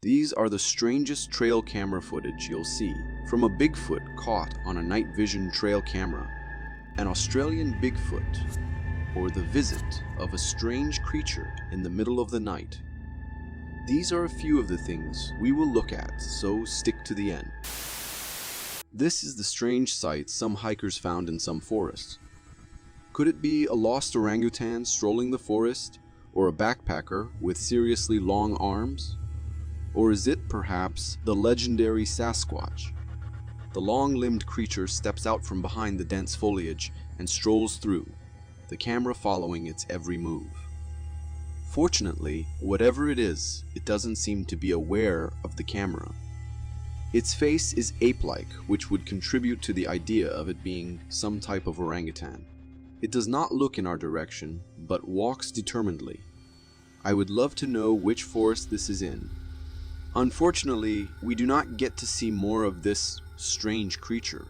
These are the strangest trail camera footage you'll see, from a Bigfoot caught on a night vision trail camera, an Australian Bigfoot, or the visit of a strange creature in the middle of the night. These are a few of the things we will look at, so stick to the end. This is the strange sight some hikers found in some forests. Could it be a lost orangutan strolling the forest, or a backpacker with seriously long arms? Or is it perhaps the legendary Sasquatch? The long-limbed creature steps out from behind the dense foliage and strolls through, the camera following its every move. Fortunately, whatever it is, it doesn't seem to be aware of the camera. Its face is ape-like, which would contribute to the idea of it being some type of orangutan. It does not look in our direction, but walks determinedly. I would love to know which forest this is in. Unfortunately, we do not get to see more of this strange creature,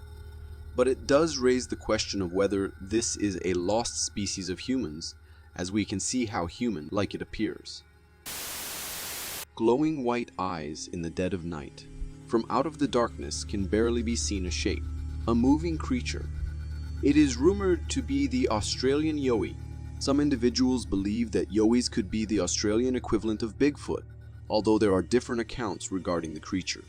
but it does raise the question of whether this is a lost species of humans, as we can see how human-like it appears. Glowing white eyes in the dead of night. From out of the darkness can barely be seen a shape, a moving creature. It is rumored to be the Australian yowie. Some individuals believe that yowies could be the Australian equivalent of Bigfoot, although there are different accounts regarding the creature.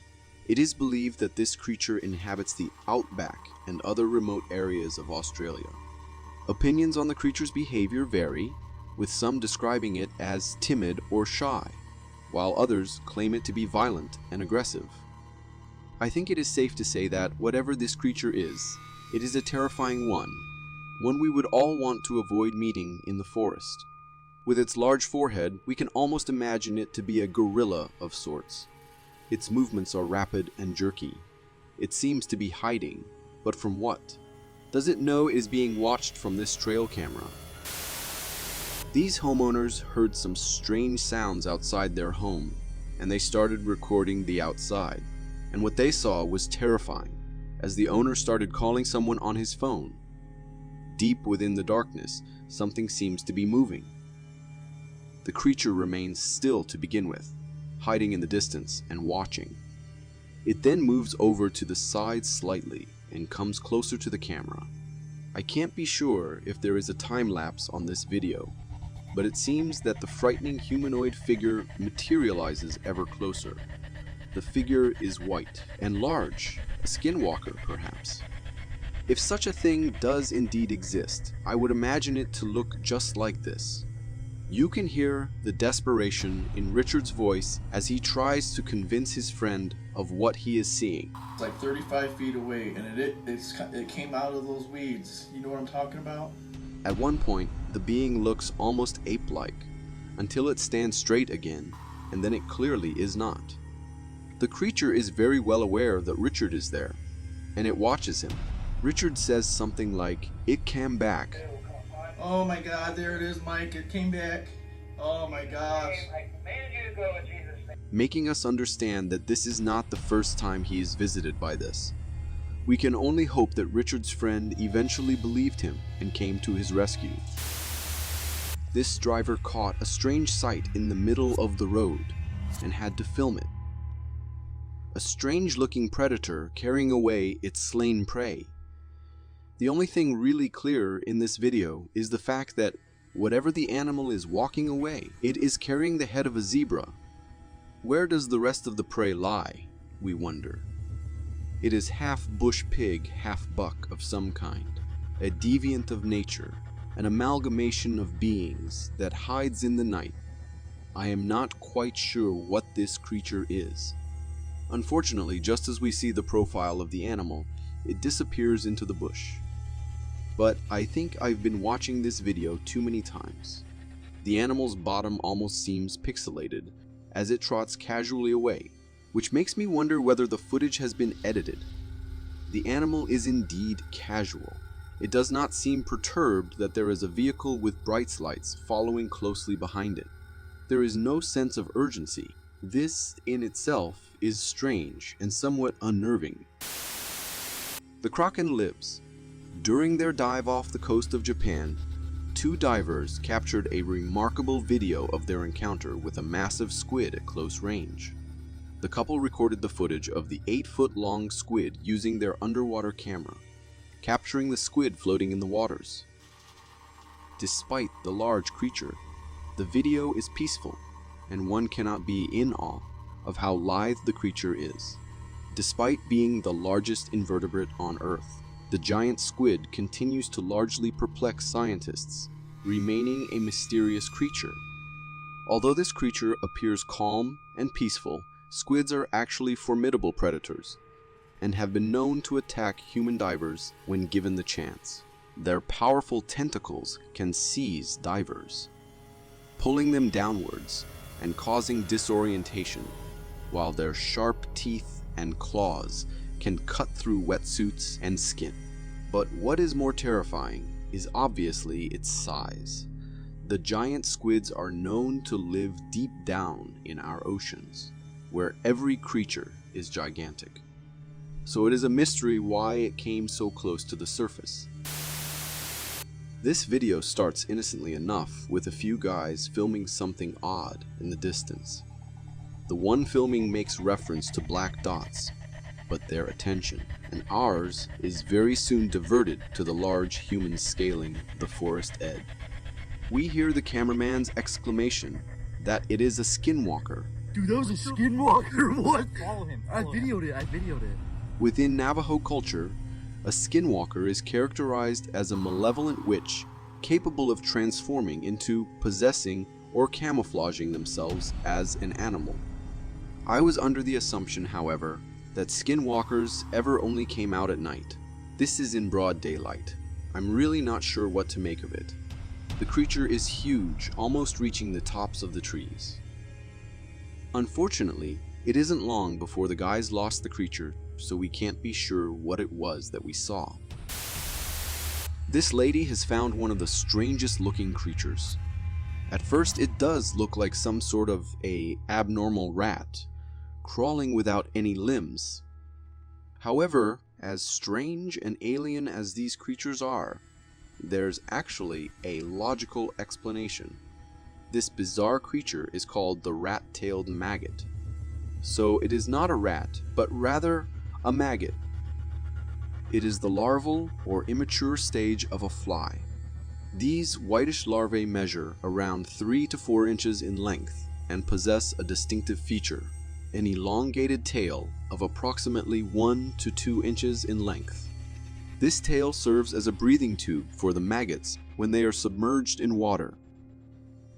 It is believed that this creature inhabits the outback and other remote areas of Australia. Opinions on the creature's behavior vary, with some describing it as timid or shy, while others claim it to be violent and aggressive. I think it is safe to say that whatever this creature is, it is a terrifying one we would all want to avoid meeting in the forest. With its large forehead, we can almost imagine it to be a gorilla of sorts. Its movements are rapid and jerky. It seems to be hiding, but from what? Does it know it is being watched from this trail camera? These homeowners heard some strange sounds outside their home, and they started recording the outside. And what they saw was terrifying, as the owner started calling someone on his phone. Deep within the darkness, something seems to be moving. The creature remains still to begin with, hiding in the distance and watching. It then moves over to the side slightly and comes closer to the camera. I can't be sure if there is a time lapse on this video, but it seems that the frightening humanoid figure materializes ever closer. The figure is white and large, a skinwalker perhaps. If such a thing does indeed exist, I would imagine it to look just like this. You can hear the desperation in Richard's voice as he tries to convince his friend of what he is seeing. It's like 35 feet away, and it came out of those weeds. You know what I'm talking about? At one point, the being looks almost ape-like, until it stands straight again, and then it clearly is not. The creature is very well aware that Richard is there, and it watches him. Richard says something like, "It came back." Oh my God, there it is, Mike. It came back. Oh my gosh. Making us understand that this is not the first time he is visited by this. We can only hope that Richard's friend eventually believed him and came to his rescue. This driver caught a strange sight in the middle of the road and had to film it. A strange-looking predator carrying away its slain prey. The only thing really clear in this video is the fact that whatever the animal is walking away, it is carrying the head of a zebra. Where does the rest of the prey lie, we wonder? It is half bush pig, half buck of some kind, a deviant of nature, an amalgamation of beings that hides in the night. I am not quite sure what this creature is. Unfortunately, just as we see the profile of the animal, it disappears into the bush. But I think I've been watching this video too many times. The animal's bottom almost seems pixelated as it trots casually away, which makes me wonder whether the footage has been edited. The animal is indeed casual. It does not seem perturbed that there is a vehicle with bright lights following closely behind it. There is no sense of urgency. This in itself is strange and somewhat unnerving. The Kraken lives. During their dive off the coast of Japan, 2 divers captured a remarkable video of their encounter with a massive squid at close range. The couple recorded the footage of the 8-foot-long squid using their underwater camera, capturing the squid floating in the waters. Despite the large creature, the video is peaceful, and one cannot be in awe of how lithe the creature is. Despite being the largest invertebrate on Earth, the giant squid continues to largely perplex scientists, remaining a mysterious creature. Although this creature appears calm and peaceful, squids are actually formidable predators and have been known to attack human divers when given the chance. Their powerful tentacles can seize divers, pulling them downwards and causing disorientation, while their sharp teeth and claws can cut through wetsuits and skin. But what is more terrifying is obviously its size. The giant squids are known to live deep down in our oceans, where every creature is gigantic. So it is a mystery why it came so close to the surface. This video starts innocently enough with a few guys filming something odd in the distance. The one filming makes reference to black dots, but their attention, and ours, is very soon diverted to the large humans scaling the forest edge. We hear the cameraman's exclamation that it is a skinwalker. Dude, that was a skinwalker. What? Follow him. I videoed it. Within Navajo culture, a skinwalker is characterized as a malevolent witch capable of transforming into, possessing, or camouflaging themselves as an animal. I was under the assumption, however, that skinwalkers ever only came out at night. This is in broad daylight. I'm really not sure what to make of it. The creature is huge, almost reaching the tops of the trees. Unfortunately, it isn't long before the guys lost the creature, so we can't be sure what it was that we saw. This lady has found one of the strangest looking creatures. At first, it does look like some sort of a abnormal rat, crawling without any limbs. However, as strange and alien as these creatures are, there's actually a logical explanation. This bizarre creature is called the rat-tailed maggot. So it is not a rat, but rather a maggot. It is the larval or immature stage of a fly. These whitish larvae measure around 3 to 4 inches in length and possess a distinctive feature, an elongated tail of approximately 1 to 2 inches in length. This tail serves as a breathing tube for the maggots when they are submerged in water.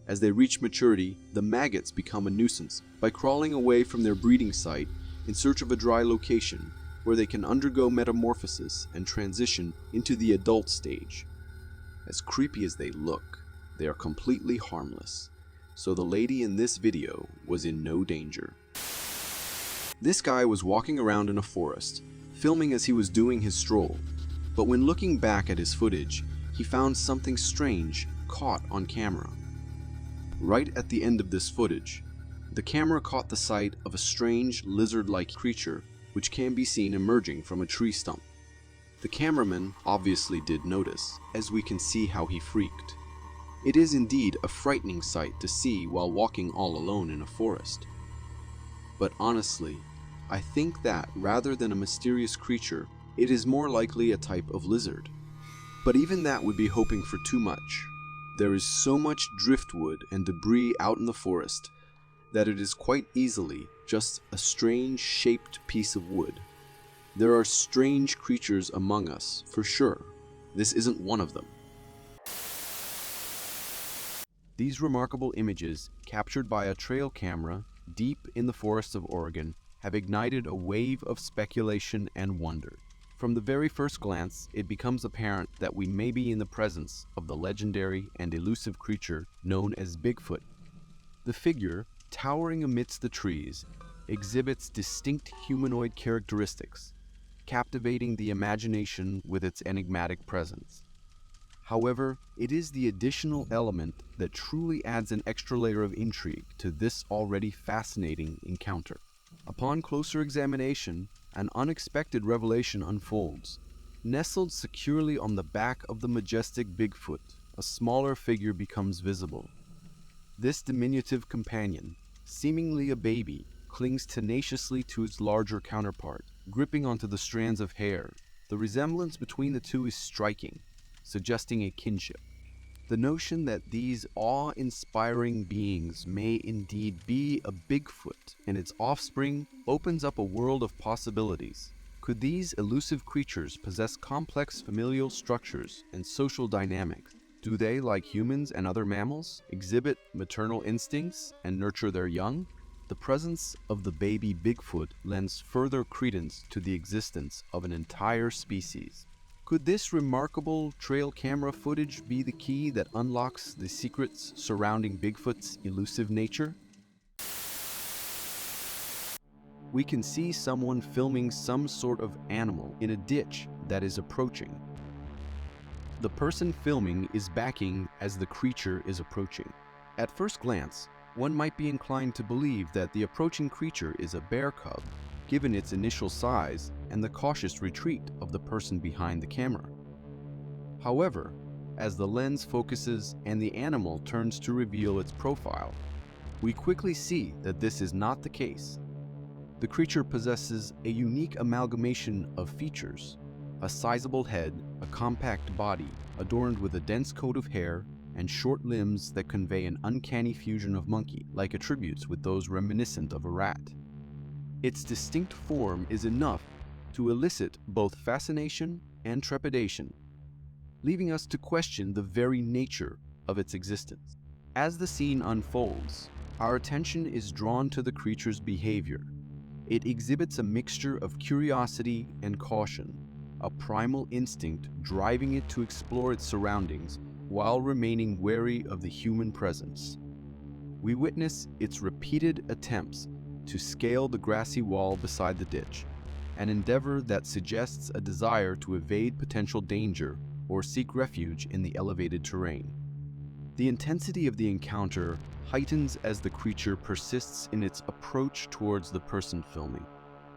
As they reach maturity, the maggots become a nuisance by crawling away from their breeding site in search of a dry location where they can undergo metamorphosis and transition into the adult stage. As creepy as they look, they are completely harmless, so the lady in this video was in no danger. This guy was walking around in a forest, filming as he was doing his stroll, but when looking back at his footage, he found something strange caught on camera. Right at the end of this footage, the camera caught the sight of a strange lizard-like creature which can be seen emerging from a tree stump. The cameraman obviously did notice, as we can see how he freaked. It is indeed a frightening sight to see while walking all alone in a forest. But honestly, I think that rather than a mysterious creature, it is more likely a type of lizard. But even that would be hoping for too much. There is so much driftwood and debris out in the forest that it is quite easily just a strange shaped piece of wood. There are strange creatures among us, for sure. This isn't one of them. These remarkable images, captured by a trail camera deep in the forests of Oregon, have ignited a wave of speculation and wonder. From the very first glance, it becomes apparent that we may be in the presence of the legendary and elusive creature known as Bigfoot. The figure, towering amidst the trees, exhibits distinct humanoid characteristics, captivating the imagination with its enigmatic presence. However, it is the additional element that truly adds an extra layer of intrigue to this already fascinating encounter. Upon closer examination, an unexpected revelation unfolds. Nestled securely on the back of the majestic Bigfoot, a smaller figure becomes visible. This diminutive companion, seemingly a baby, clings tenaciously to its larger counterpart, gripping onto the strands of hair. The resemblance between the two is striking, suggesting a kinship. The notion that these awe-inspiring beings may indeed be a Bigfoot and its offspring opens up a world of possibilities. Could these elusive creatures possess complex familial structures and social dynamics? Do they, like humans and other mammals, exhibit maternal instincts and nurture their young? The presence of the baby Bigfoot lends further credence to the existence of an entire species. Could this remarkable trail camera footage be the key that unlocks the secrets surrounding Bigfoot's elusive nature? We can see someone filming some sort of animal in a ditch that is approaching. The person filming is backing as the creature is approaching. At first glance, one might be inclined to believe that the approaching creature is a bear cub, given its initial size and the cautious retreat of the person behind the camera. However, as the lens focuses and the animal turns to reveal its profile, we quickly see that this is not the case. The creature possesses a unique amalgamation of features: a sizable head, a compact body adorned with a dense coat of hair, and short limbs that convey an uncanny fusion of monkey-like attributes with those reminiscent of a rat. Its distinct form is enough to elicit both fascination and trepidation, leaving us to question the very nature of its existence. As the scene unfolds, our attention is drawn to the creature's behavior. It exhibits a mixture of curiosity and caution, a primal instinct driving it to explore its surroundings while remaining wary of the human presence. We witness its repeated attempts to scale the grassy wall beside the ditch, an endeavor that suggests a desire to evade potential danger or seek refuge in the elevated terrain. The intensity of the encounter heightens as the creature persists in its approach towards the person filming.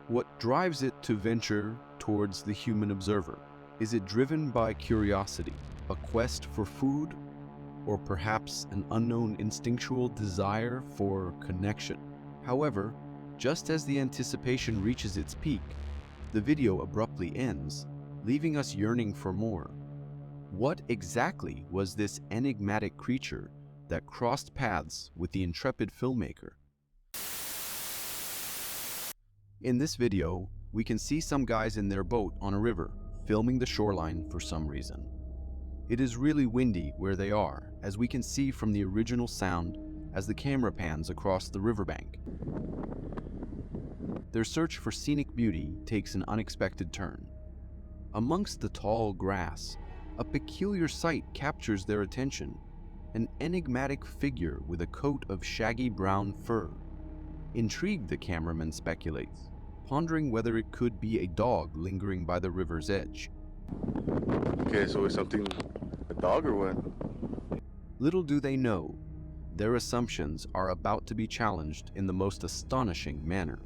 What drives it to venture towards the human observer? Is it driven by curiosity, a quest for food, or perhaps an unknown instinctual desire for connection? However, just as the anticipation reaches its peak, the video abruptly ends, leaving us yearning for more. What exactly was this enigmatic creature that crossed paths with the intrepid filmmaker? In this video, we can see some guys in their boat on a river, filming the shoreline for some reason. It is really windy where they are, as we can see from the original sound as the camera pans across the riverbank. Their search for scenic beauty takes an unexpected turn. Amongst the tall grass, a peculiar sight captures their attention: an enigmatic figure with a coat of shaggy brown fur. Intrigued, the cameraman speculates, pondering whether it could be a dog lingering by the river's edge. Okay, so it's something, a dog or what? Little do they know, their assumptions are about to be challenged in the most astonishing manner.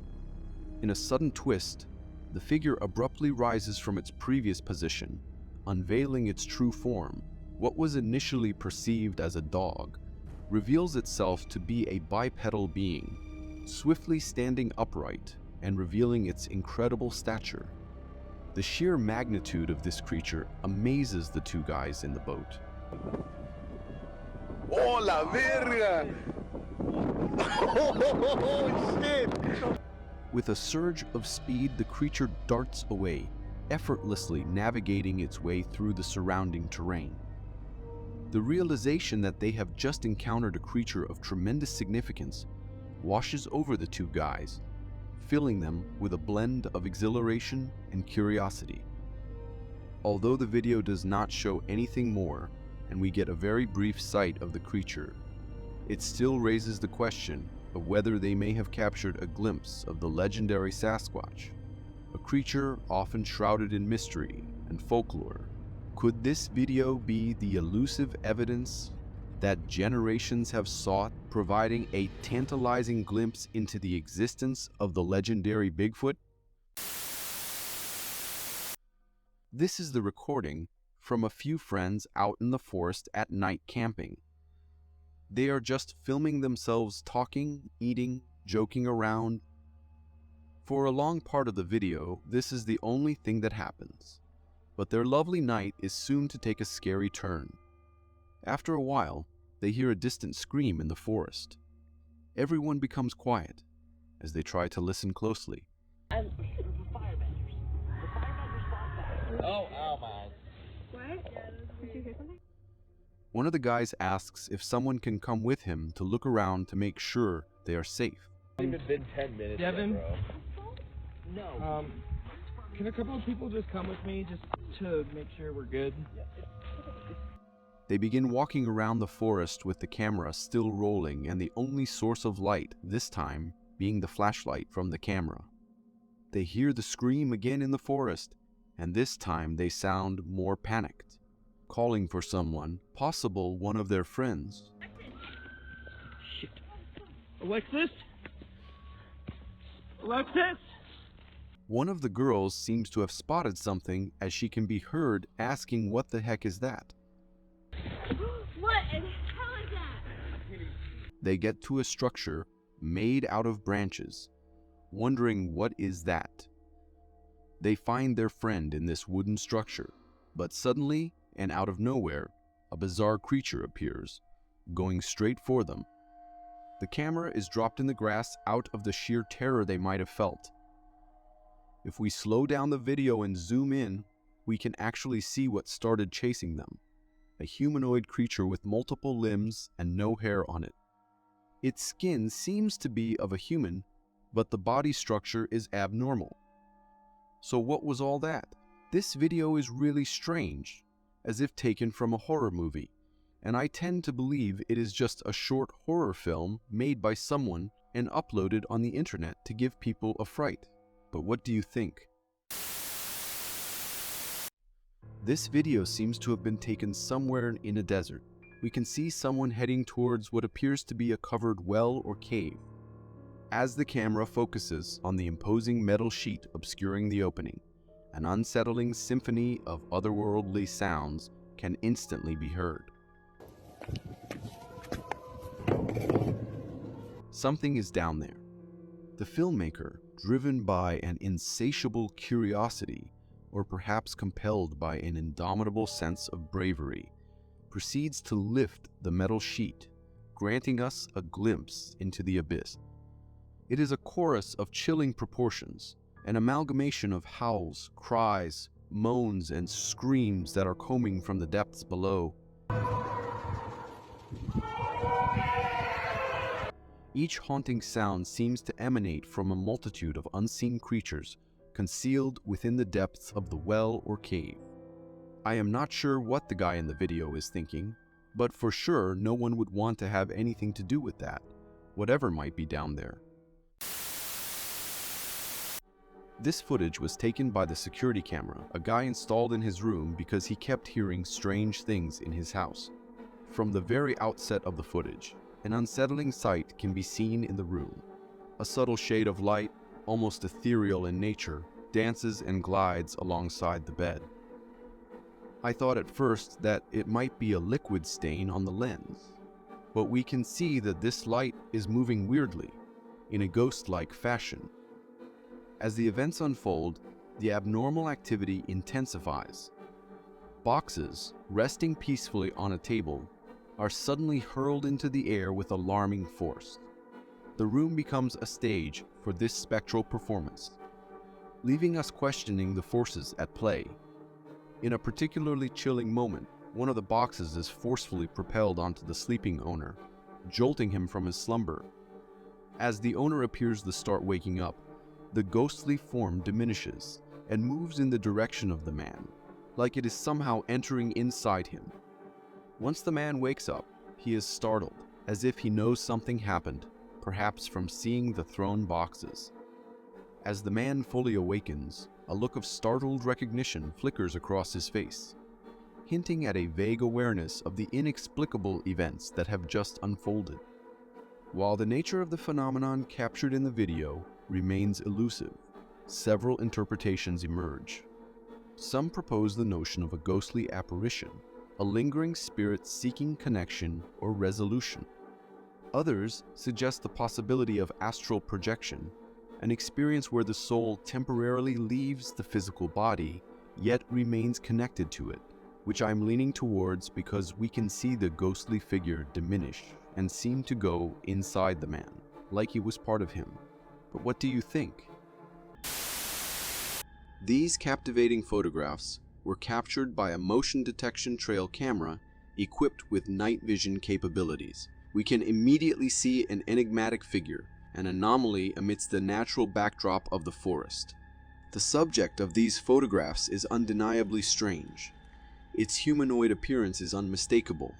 In a sudden twist, the figure abruptly rises from its previous position, unveiling its true form. What was initially perceived as a dog reveals itself to be a bipedal being, swiftly standing upright and revealing its incredible stature. The sheer magnitude of this creature amazes the two guys in the boat. Oh, la verga! Oh, shit! With a surge of speed, the creature darts away, effortlessly navigating its way through the surrounding terrain. The realization that they have just encountered a creature of tremendous significance washes over the two guys, filling them with a blend of exhilaration and curiosity. Although the video does not show anything more, and we get a very brief sight of the creature, it still raises the question of whether they may have captured a glimpse of the legendary Sasquatch, a creature often shrouded in mystery and folklore. Could this video be the elusive evidence that generations have sought, providing a tantalizing glimpse into the existence of the legendary Bigfoot? This is the recording from a few friends out in the forest at night camping. They are just filming themselves talking, eating, joking around, For a long part of the video, this is the only thing that happens. But their lovely night is soon to take a scary turn. After a while, they hear a distant scream in the forest. Everyone becomes quiet as they try to listen closely. The firebenders. The firebenders fought back. Oh my. What? Did you hear something? One of the guys asks if someone can come with him to look around to make sure they are safe. It's even been 10 minutes Devin? yet, bro. No. Can a couple of people just come with me just to make sure we're good? They begin walking around the forest with the camera still rolling and the only source of light, this time, being the flashlight from the camera. They hear the scream again in the forest, and this time they sound more panicked, calling for someone, possible one of their friends. Shit. Alexis? Alexis? One of the girls seems to have spotted something as she can be heard asking what the heck is that. What in the hell is that? They get to a structure made out of branches, wondering what is that. They find their friend in this wooden structure, but suddenly, and out of nowhere, a bizarre creature appears, going straight for them. The camera is dropped in the grass out of the sheer terror they might have felt. If we slow down the video and zoom in, we can actually see what started chasing them. A humanoid creature with multiple limbs and no hair on it. Its skin seems to be of a human, but the body structure is abnormal. So what was all that? This video is really strange, as if taken from a horror movie, and I tend to believe it is just a short horror film made by someone and uploaded on the internet to give people a fright. But what do you think? This video seems to have been taken somewhere in a desert. We can see someone heading towards what appears to be a covered well or cave. As the camera focuses on the imposing metal sheet obscuring the opening, an unsettling symphony of otherworldly sounds can instantly be heard. Something is down there. The filmmaker, driven by an insatiable curiosity, or perhaps compelled by an indomitable sense of bravery, proceeds to lift the metal sheet, granting us a glimpse into the abyss. It is a chorus of chilling proportions, an amalgamation of howls, cries, moans, and screams that are coming from the depths below. Each haunting sound seems to emanate from a multitude of unseen creatures concealed within the depths of the well or cave. I am not sure what the guy in the video is thinking, but for sure no one would want to have anything to do with that, whatever might be down there. This footage was taken by the security camera a guy installed in his room because he kept hearing strange things in his house. From the very outset of the footage, an unsettling sight can be seen in the room. A subtle shade of light, almost ethereal in nature, dances and glides alongside the bed. I thought at first that it might be a liquid stain on the lens, but we can see that this light is moving weirdly, in a ghost-like fashion. As the events unfold, the abnormal activity intensifies. Boxes, resting peacefully on a table, are suddenly hurled into the air with alarming force. The room becomes a stage for this spectral performance, leaving us questioning the forces at play. In a particularly chilling moment, one of the boxes is forcefully propelled onto the sleeping owner, jolting him from his slumber. As the owner appears to start waking up, the ghostly form diminishes and moves in the direction of the man, like it is somehow entering inside him. Once the man wakes up, he is startled, as if he knows something happened, perhaps from seeing the thrown boxes. As the man fully awakens, a look of startled recognition flickers across his face, hinting at a vague awareness of the inexplicable events that have just unfolded. While the nature of the phenomenon captured in the video remains elusive, several interpretations emerge. Some propose the notion of a ghostly apparition, a lingering spirit seeking connection or resolution. Others suggest the possibility of astral projection, an experience where the soul temporarily leaves the physical body, yet remains connected to it, which I'm leaning towards because we can see the ghostly figure diminish and seem to go inside the man, like he was part of him. But what do you think? These captivating photographs were captured by a motion detection trail camera equipped with night vision capabilities. We can immediately see an enigmatic figure, an anomaly amidst the natural backdrop of the forest. The subject of these photographs is undeniably strange. Its humanoid appearance is unmistakable,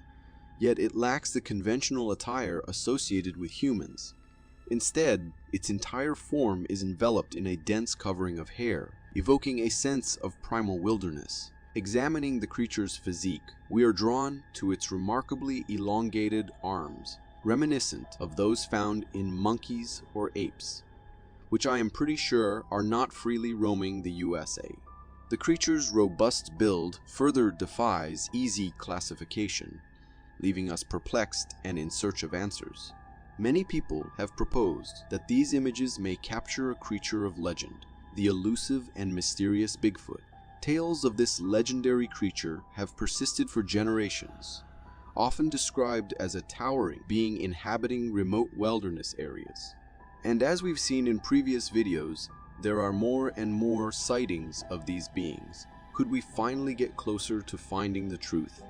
yet it lacks the conventional attire associated with humans. Instead, its entire form is enveloped in a dense covering of hair, evoking a sense of primal wilderness. Examining the creature's physique, we are drawn to its remarkably elongated arms, reminiscent of those found in monkeys or apes, which I am pretty sure are not freely roaming the USA. The creature's robust build further defies easy classification, leaving us perplexed and in search of answers. Many people have proposed that these images may capture a creature of legend, the elusive and mysterious Bigfoot. Tales of this legendary creature have persisted for generations, often described as a towering being inhabiting remote wilderness areas. And as we've seen in previous videos, there are more and more sightings of these beings. Could we finally get closer to finding the truth?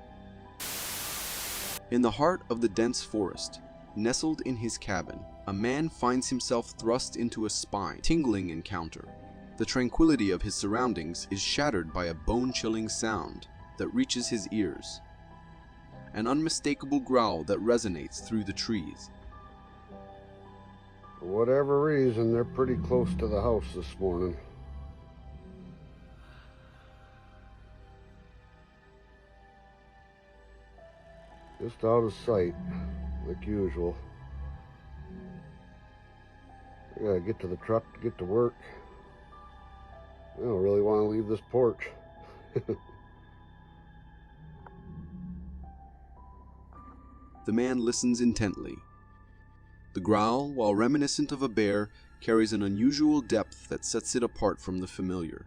In the heart of the dense forest, nestled in his cabin, a man finds himself thrust into a spine-tingling encounter. The tranquility of his surroundings is shattered by a bone-chilling sound that reaches his ears. An unmistakable growl that resonates through the trees. For whatever reason, they're pretty close to the house this morning. Just out of sight, like usual. I gotta get to the truck to get to work. I don't really want to leave this porch. The man listens intently. The growl, while reminiscent of a bear, carries an unusual depth that sets it apart from the familiar.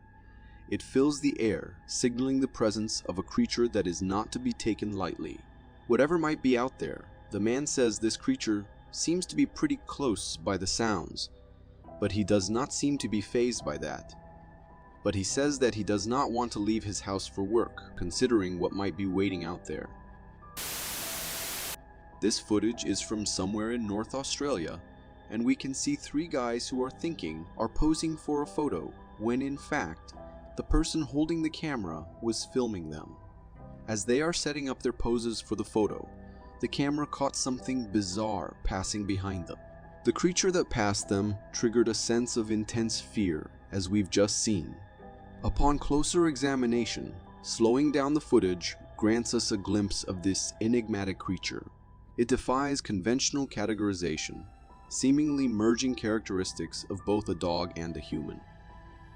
It fills the air, signaling the presence of a creature that is not to be taken lightly. Whatever might be out there, the man says this creature seems to be pretty close by the sounds, but he does not seem to be fazed by that. But he says that he does not want to leave his house for work, considering what might be waiting out there. This footage is from somewhere in North Australia, and we can see three guys who are posing for a photo, when in fact, the person holding the camera was filming them. As they are setting up their poses for the photo, the camera caught something bizarre passing behind them. The creature that passed them triggered a sense of intense fear, as we've just seen. Upon closer examination, slowing down the footage grants us a glimpse of this enigmatic creature. It defies conventional categorization, seemingly merging characteristics of both a dog and a human.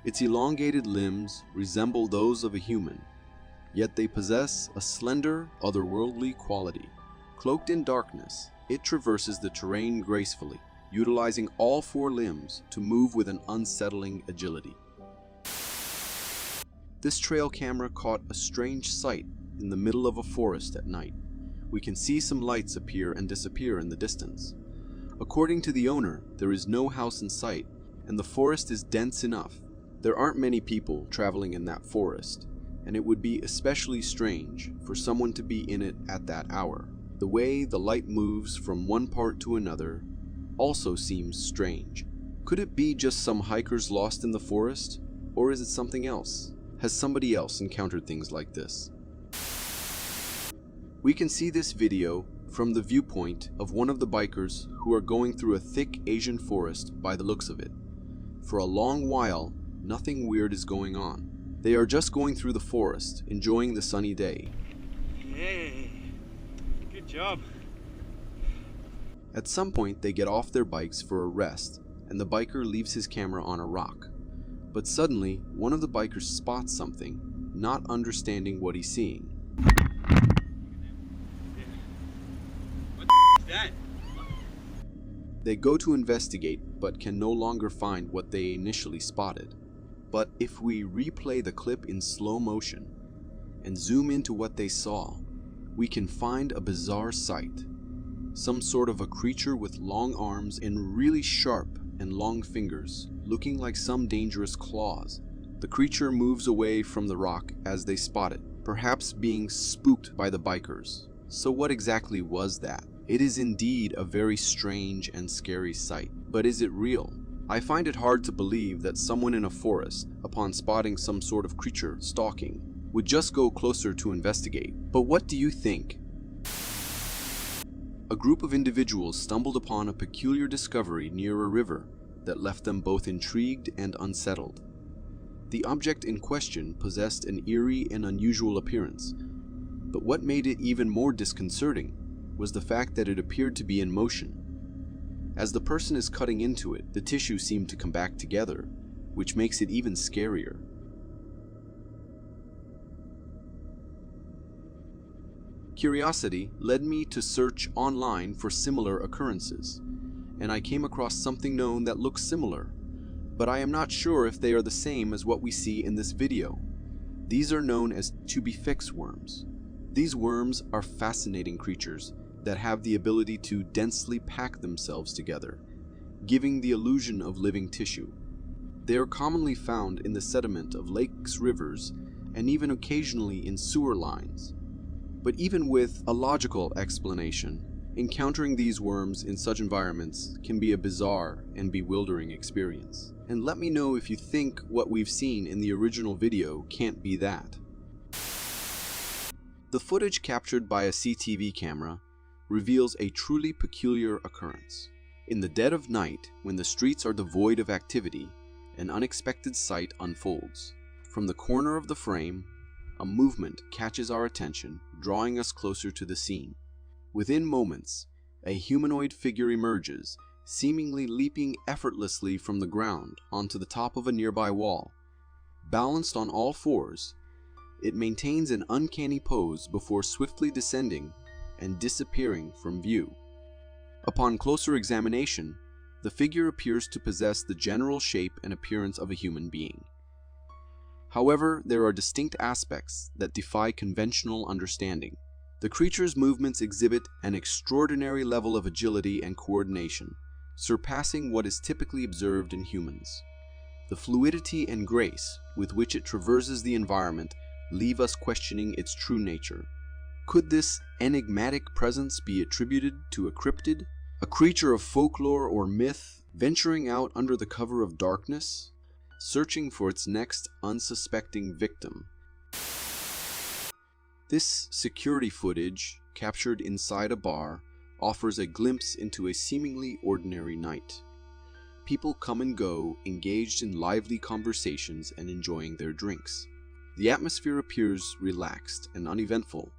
Its elongated limbs resemble those of a human, yet they possess a slender, otherworldly quality. Cloaked in darkness, it traverses the terrain gracefully, utilizing all four limbs to move with an unsettling agility. This trail camera caught a strange sight in the middle of a forest at night. We can see some lights appear and disappear in the distance. According to the owner, there is no house in sight, and the forest is dense enough. There aren't many people traveling in that forest, and it would be especially strange for someone to be in it at that hour. The way the light moves from one part to another also seems strange. Could it be just some hikers lost in the forest, or is it something else? Has somebody else encountered things like this? We can see this video from the viewpoint of one of the bikers who are going through a thick Asian forest by the looks of it. For a long while, nothing weird is going on. They are just going through the forest, enjoying the sunny day. Hey, good job. At some point, they get off their bikes for a rest, and the biker leaves his camera on a rock. But suddenly, one of the bikers spots something, not understanding what he's seeing. What the is that? They go to investigate, but can no longer find what they initially spotted. But if we replay the clip in slow motion and zoom into what they saw, we can find a bizarre sight. Some sort of a creature with long arms and really sharp and long fingers, looking like some dangerous claws. The creature moves away from the rock as they spot it, perhaps being spooked by the bikers. So what exactly was that? It is indeed a very strange and scary sight, but is it real? I find it hard to believe that someone in a forest, upon spotting some sort of creature stalking, would just go closer to investigate. But what do you think? A group of individuals stumbled upon a peculiar discovery near a river that left them both intrigued and unsettled. The object in question possessed an eerie and unusual appearance, but what made it even more disconcerting was the fact that it appeared to be in motion. As the person is cutting into it, the tissue seemed to come back together, which makes it even scarier. Curiosity led me to search online for similar occurrences, and I came across something known that looks similar, but I am not sure if they are the same as what we see in this video. These are known as tubifex worms. These worms are fascinating creatures that have the ability to densely pack themselves together, giving the illusion of living tissue. They are commonly found in the sediment of lakes, rivers, and even occasionally in sewer lines. But even with a logical explanation, encountering these worms in such environments can be a bizarre and bewildering experience. And let me know if you think what we've seen in the original video can't be that. The footage captured by a CCTV camera reveals a truly peculiar occurrence. In the dead of night, when the streets are devoid of activity, an unexpected sight unfolds. From the corner of the frame, a movement catches our attention, drawing us closer to the scene. Within moments, a humanoid figure emerges, seemingly leaping effortlessly from the ground onto the top of a nearby wall. Balanced on all fours, it maintains an uncanny pose before swiftly descending and disappearing from view. Upon closer examination, the figure appears to possess the general shape and appearance of a human being. However, there are distinct aspects that defy conventional understanding. The creature's movements exhibit an extraordinary level of agility and coordination, surpassing what is typically observed in humans. The fluidity and grace with which it traverses the environment leave us questioning its true nature. Could this enigmatic presence be attributed to a cryptid, a creature of folklore or myth, venturing out under the cover of darkness, searching for its next unsuspecting victim? This security footage, captured inside a bar, offers a glimpse into a seemingly ordinary night. People come and go, engaged in lively conversations and enjoying their drinks. The atmosphere appears relaxed and uneventful,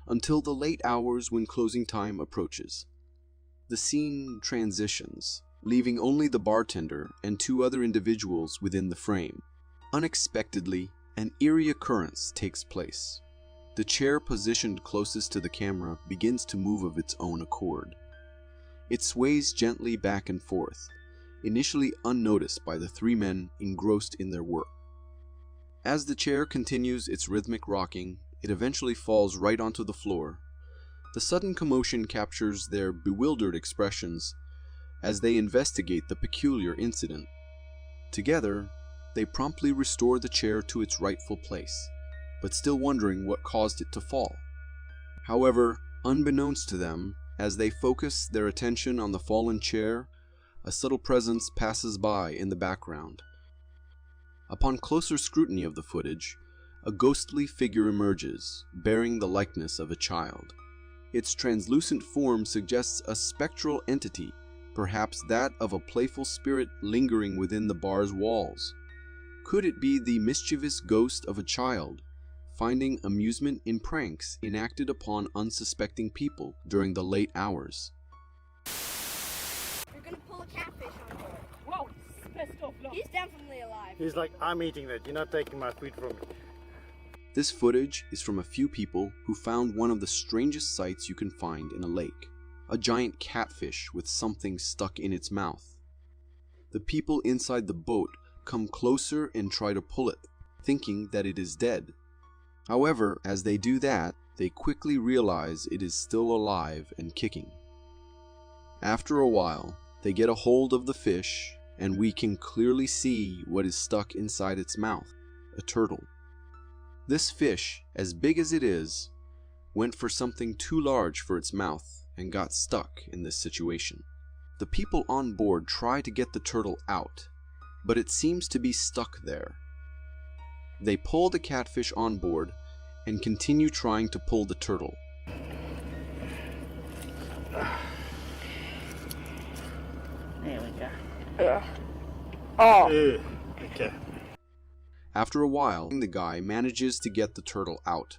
until the late hours when closing time approaches. The scene transitions, leaving only the bartender and two other individuals within the frame. Unexpectedly, an eerie occurrence takes place. The chair positioned closest to the camera begins to move of its own accord. It sways gently back and forth, initially unnoticed by the three men engrossed in their work. As the chair continues its rhythmic rocking, it eventually falls right onto the floor. The sudden commotion captures their bewildered expressions as they investigate the peculiar incident. Together, they promptly restore the chair to its rightful place, but still wondering what caused it to fall. However, unbeknownst to them, as they focus their attention on the fallen chair, a subtle presence passes by in the background. Upon closer scrutiny of the footage, a ghostly figure emerges, bearing the likeness of a child. Its translucent form suggests a spectral entity, perhaps that of a playful spirit lingering within the bar's walls. Could it be the mischievous ghost of a child, finding amusement in pranks enacted upon unsuspecting people during the late hours? We're gonna pull a catfish on board. Whoa, it's pissed off, look. He's definitely alive. He's like, I'm eating that. You're not taking my food from me. This footage is from a few people who found one of the strangest sights you can find in a lake. a giant catfish with something stuck in its mouth. The people inside the boat come closer and try to pull it, thinking that it is dead. However, as they do that, they quickly realize it is still alive and kicking. After a while, they get a hold of the fish, and we can clearly see what is stuck inside its mouth, a turtle. This fish, as big as it is, went for something too large for its mouth and got stuck in this situation. The people on board try to get the turtle out, but it seems to be stuck there. They pull the catfish on board and continue trying to pull the turtle. There we go. Oh. Okay. After a while, the guy manages to get the turtle out,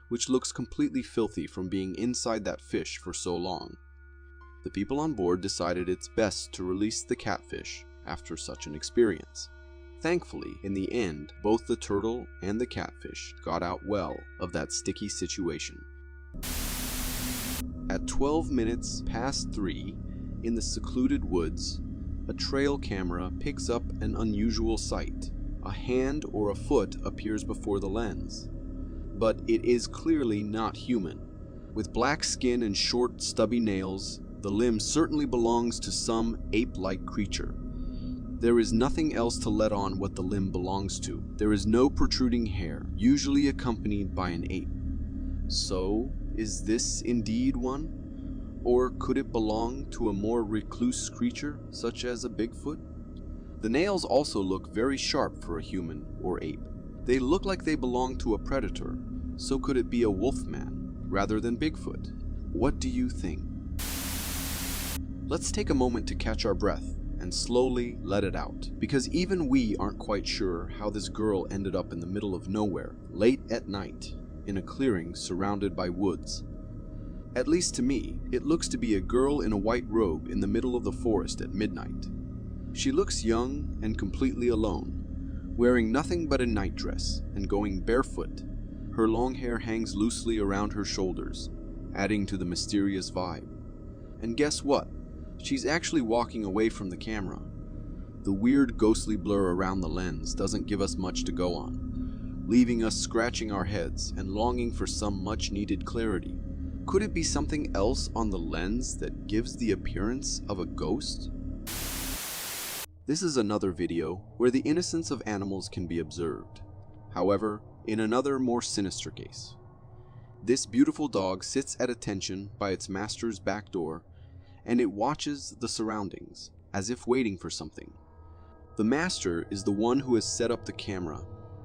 which looks completely filthy from being inside that fish for so long. The people on board decided it's best to release the catfish after such an experience. Thankfully, in the end, both the turtle and the catfish got out well of that sticky situation. At 12 minutes past 3, in the secluded woods, a trail camera picks up an unusual sight. A hand or a foot appears before the lens, but it is clearly not human. With black skin and short, stubby nails, the limb certainly belongs to some ape-like creature. There is nothing else to let on what the limb belongs to. There is no protruding hair, usually accompanied by an ape. So, is this indeed one? Or could it belong to a more recluse creature, such as a bigfoot? The nails also look very sharp for a human or ape. They look like they belong to a predator, so could it be a wolfman rather than Bigfoot? What do you think? Let's take a moment to catch our breath and slowly let it out, because even we aren't quite sure how this girl ended up in the middle of nowhere, late at night, in a clearing surrounded by woods. At least to me, it looks to be a girl in a white robe in the middle of the forest at midnight. She looks young and completely alone, wearing nothing but a nightdress and going barefoot. Her long hair hangs loosely around her shoulders, adding to the mysterious vibe. And guess what? She's actually walking away from the camera. The weird ghostly blur around the lens doesn't give us much to go on, leaving us scratching our heads and longing for some much-needed clarity. Could it be something else on the lens that gives the appearance of a ghost? This is another video where the innocence of animals can be observed. However, in another more sinister case. This beautiful dog sits at attention by its master's back door, and it watches the surroundings, as if waiting for something. The master is the one who has set up the camera,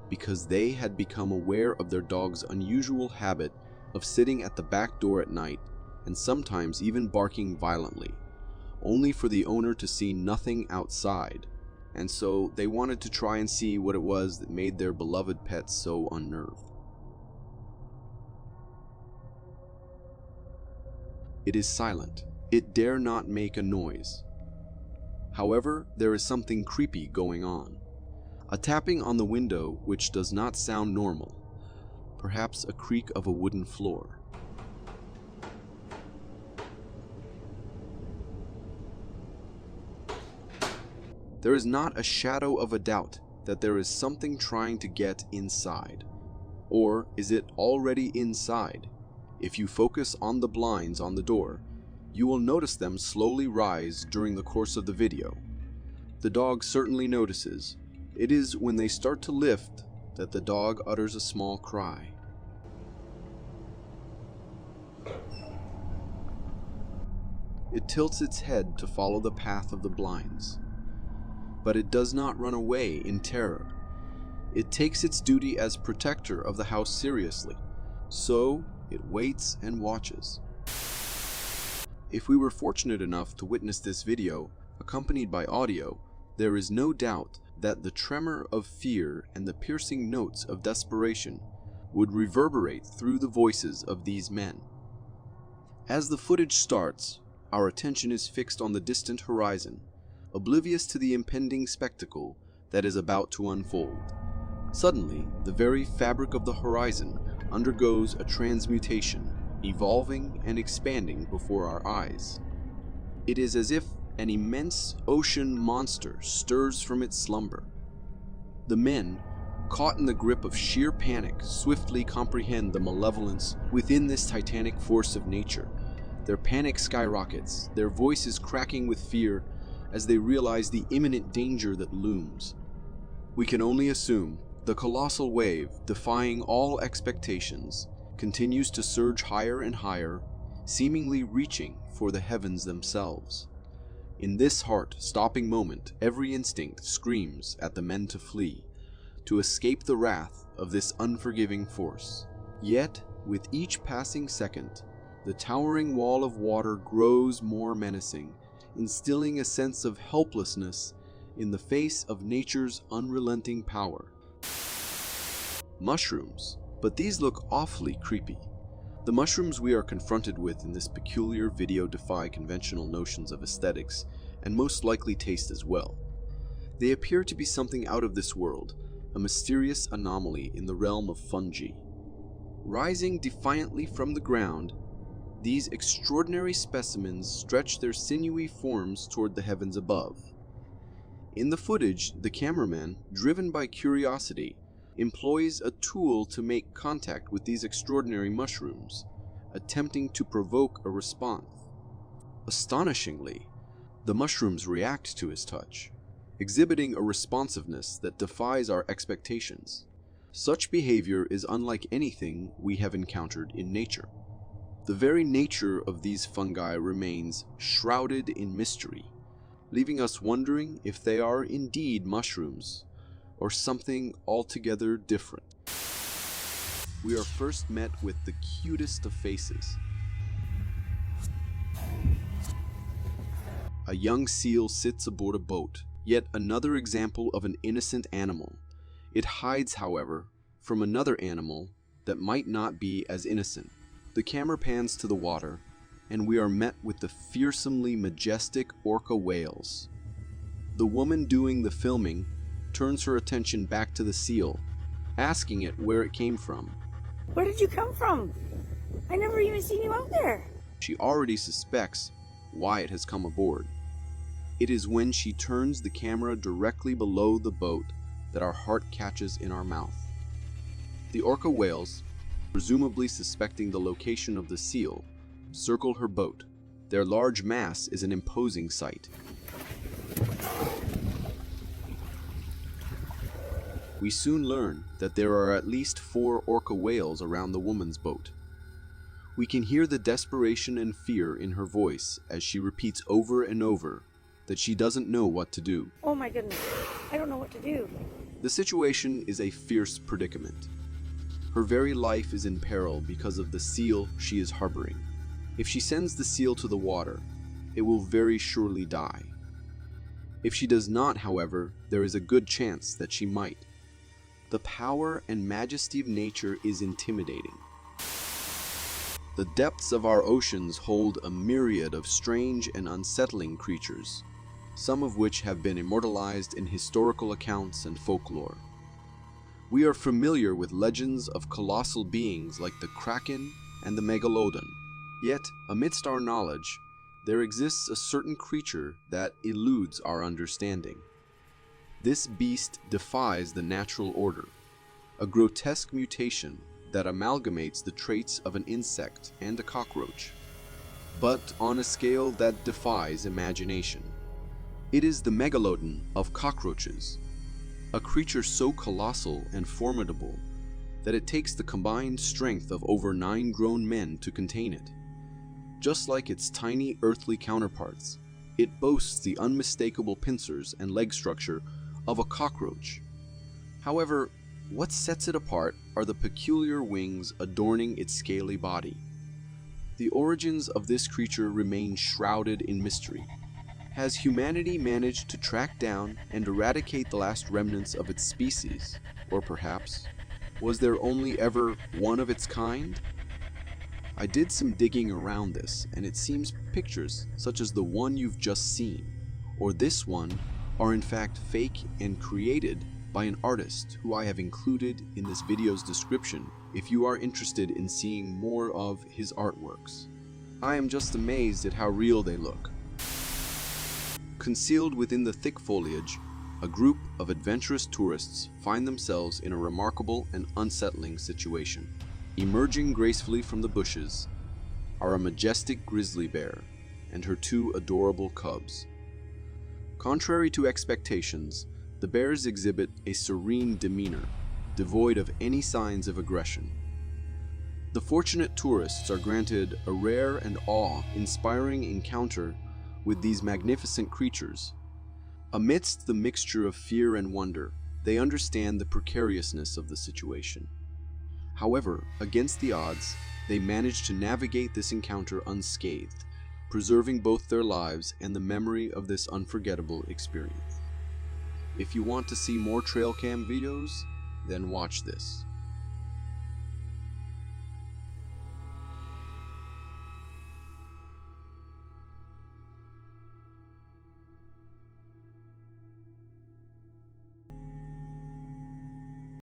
because they had become aware of their dog's unusual habit of sitting at the back door at night, and sometimes even barking violently, only for the owner to see nothing outside, and so they wanted to try and see what it was that made their beloved pet so unnerved. It is silent. It dare not make a noise. However, there is something creepy going on. A tapping on the window which does not sound normal. Perhaps a creak of a wooden floor. There is not a shadow of a doubt that there is something trying to get inside. Or is it already inside? If you focus on the blinds on the door, you will notice them slowly rise during the course of the video. The dog certainly notices. It is when they start to lift that the dog utters a small cry. It tilts its head to follow the path of the blinds. But it does not run away in terror. It takes its duty as protector of the house seriously, so it waits and watches. If we were fortunate enough to witness this video, accompanied by audio, there is no doubt that the tremor of fear and the piercing notes of desperation would reverberate through the voices of these men. As the footage starts, our attention is fixed on the distant horizon, oblivious to the impending spectacle that is about to unfold. Suddenly, the very fabric of the horizon undergoes a transmutation, evolving and expanding before our eyes. It is as if an immense ocean monster stirs from its slumber. The men, caught in the grip of sheer panic, swiftly comprehend the malevolence within this titanic force of nature. Their panic skyrockets, their voices cracking with fear as they realize the imminent danger that looms. We can only assume the colossal wave, defying all expectations, continues to surge higher and higher, seemingly reaching for the heavens themselves. In this heart-stopping moment, every instinct screams at the men to flee, to escape the wrath of this unforgiving force. Yet, with each passing second, the towering wall of water grows more menacing, instilling a sense of helplessness in the face of nature's unrelenting power. Mushrooms, but these look awfully creepy. The mushrooms we are confronted with in this peculiar video defy conventional notions of aesthetics, and most likely taste as well. They appear to be something out of this world, a mysterious anomaly in the realm of fungi. Rising defiantly from the ground, these extraordinary specimens stretch their sinewy forms toward the heavens above. In the footage, the cameraman, driven by curiosity, employs a tool to make contact with these extraordinary mushrooms, attempting to provoke a response. Astonishingly, the mushrooms react to his touch, exhibiting a responsiveness that defies our expectations. Such behavior is unlike anything we have encountered in nature. The very nature of these fungi remains shrouded in mystery, leaving us wondering if they are indeed mushrooms, or something altogether different. We are first met with the cutest of faces. A young seal sits aboard a boat, yet another example of an innocent animal. It hides, however, from another animal that might not be as innocent. The camera pans to the water, and we are met with the fearsomely majestic orca whales. The woman doing the filming turns her attention back to the seal, asking it where it came from. Where did you come from? I never even seen you out there. She already suspects why it has come aboard. It is when she turns the camera directly below the boat that our heart catches in our mouth. The orca whales, presumably suspecting the location of the seal, circle her boat. Their large mass is an imposing sight. We soon learn that there are at least 4 orca whales around the woman's boat. We can hear the desperation and fear in her voice as she repeats over and over that she doesn't know what to do. Oh my goodness, I don't know what to do. The situation is a fierce predicament. Her very life is in peril because of the seal she is harboring. If she sends the seal to the water, it will very surely die. If she does not, however, there is a good chance that she might. The power and majesty of nature is intimidating. The depths of our oceans hold a myriad of strange and unsettling creatures, some of which have been immortalized in historical accounts and folklore. We are familiar with legends of colossal beings like the Kraken and the Megalodon. Yet, amidst our knowledge, there exists a certain creature that eludes our understanding. This beast defies the natural order, a grotesque mutation that amalgamates the traits of an insect and a cockroach, but on a scale that defies imagination. It is the Megalodon of cockroaches, a creature so colossal and formidable that it takes the combined strength of over 9 grown men to contain it. Just like its tiny earthly counterparts, it boasts the unmistakable pincers and leg structure of a cockroach. However, what sets it apart are the peculiar wings adorning its scaly body. The origins of this creature remain shrouded in mystery. Has humanity managed to track down and eradicate the last remnants of its species? Or perhaps, was there only ever one of its kind? I did some digging around this, and it seems pictures such as the one you've just seen, or this one, are in fact fake and created by an artist who I have included in this video's description if you are interested in seeing more of his artworks. I am just amazed at how real they look. Concealed within the thick foliage, a group of adventurous tourists find themselves in a remarkable and unsettling situation. Emerging gracefully from the bushes are a majestic grizzly bear and her 2 adorable cubs. Contrary to expectations, the bears exhibit a serene demeanor, devoid of any signs of aggression. The fortunate tourists are granted a rare and awe-inspiring encounter with these magnificent creatures. Amidst the mixture of fear and wonder, they understand the precariousness of the situation. However, against the odds, they manage to navigate this encounter unscathed, preserving both their lives and the memory of this unforgettable experience. If you want to see more trail cam videos, then watch this.